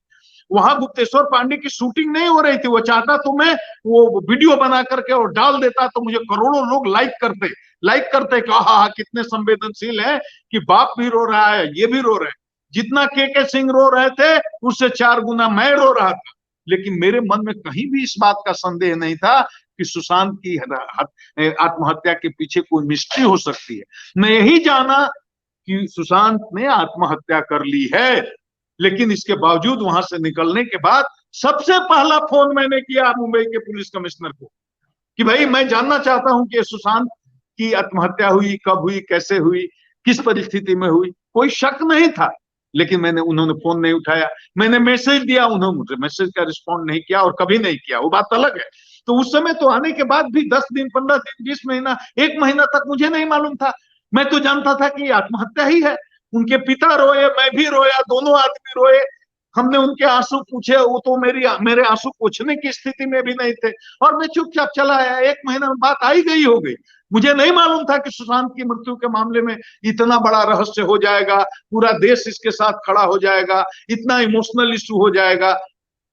वहां गुप्तेश्वर पांडे की शूटिंग नहीं हो रही थी। वो चाहता तो मैं वो वीडियो बना करके और डाल देता तो मुझे करोड़ों लोग लाइक करते कि हाँ कितने संवेदनशील है कि बाप भी रो रहा है, ये भी रो रहे हैं। जितना के सिंह रो रहे थे उससे 4 गुना मैं रो रहा था। लेकिन मेरे मन में कहीं भी इस बात का संदेह नहीं था कि सुशांत की आत्महत्या के पीछे कोई मिस्ट्री हो सकती है। मैं यही जाना कि सुशांत ने आत्महत्या कर ली है, लेकिन इसके बावजूद वहां से निकलने के बाद सबसे पहला फोन मैंने किया मुंबई के पुलिस कमिश्नर को कि भाई मैं जानना चाहता हूं कि सुशांत की आत्महत्या हुई, कब हुई, कैसे हुई, किस परिस्थिति में हुई। कोई शक नहीं था, लेकिन उन्होंने फोन नहीं उठाया। मैंने मैसेज दिया, उन्होंने मुझे मैसेज का रिस्पॉन्ड नहीं किया और कभी नहीं किया, वो बात अलग है। तो उस समय तो आने के बाद भी 10 दिन, 15 दिन, 20 महीना, 1 महीना तक मुझे नहीं मालूम था। मैं तो जानता था कि आत्महत्या ही है। उनके पिता रोए, मैं भी रोया, दोनों आदमी रोए। हमने उनके आंसू पूछे, वो तो मेरे आंसू पूछने की स्थिति में भी नहीं थे, और मैं चुपचाप चला आया। 1 महीना में बात आई गई हो गई। मुझे नहीं मालूम था कि सुशांत की मृत्यु के मामले में इतना बड़ा रहस्य हो जाएगा, पूरा देश इसके साथ खड़ा हो जाएगा, इतना इमोशनल इशू हो जाएगा।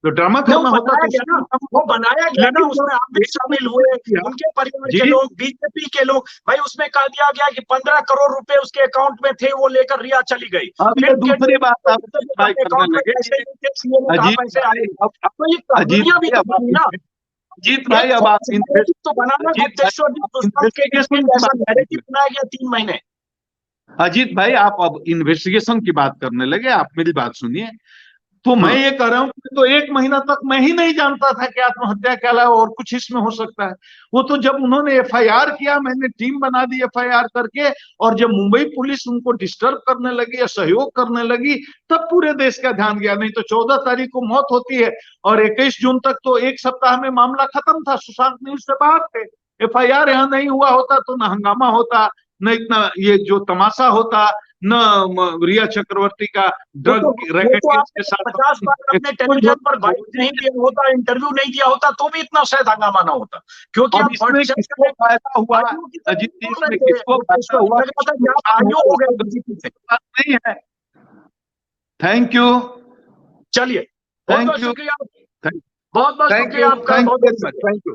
तो ड्रामा करना होता तो वो बनाया गया ना, उसमें आप भी शामिल हुए, उनके परिवार के लोग, बीजेपी के लोग। भाई उसमें कह दिया गया कि 15 करोड़ रुपए उसके अकाउंट में थे, वो लेकर रिया चली गई। फिर दूसरी बात आप अजीत भाई, अब आप तो बनाना बनाया गया 3 महीने। अजीत भाई, आप अब इन्वेस्टिगेशन की बात करने लगे। आप मेरी बात सुनिए। तो मैं ये कह रहा हूं कि तो 1 महीना तक मैं ही नहीं जानता था कि आत्महत्या के अलावा और कुछ इसमें हो सकता है। वो तो जब उन्होंने एफआईआर किया, मैंने टीम बना दी एफआईआर करके, और जब मुंबई पुलिस उनको डिस्टर्ब करने लगी या सहयोग करने लगी, तब पूरे देश का ध्यान गया। नहीं तो 14 तारीख को मौत होती है और 21 जून तक तो 1 सप्ताह में मामला खत्म था। सुशांत न्यूज से बाहर थे। एफआईआर यहाँ नहीं हुआ होता तो न हंगामा होता, न इतना ये जो तमाशा होता, न रिया चक्रवर्ती का ड्रग रैकेट के साथ 50 बार अपने टेलीविजन पर बाइट नहीं दिया होता, इंटरव्यू नहीं दिया होता, तो भी इतना शायद हंगामा ना होता। क्योंकि अब इसमें किसको फायदा हुआ, अजीत जी, इसमें किसको फायदा हुआ नहीं है। Thank you. चलिए, थैंक यू, शुक्रिया, बहुत बहुत शुक्रिया आपका। Thank you.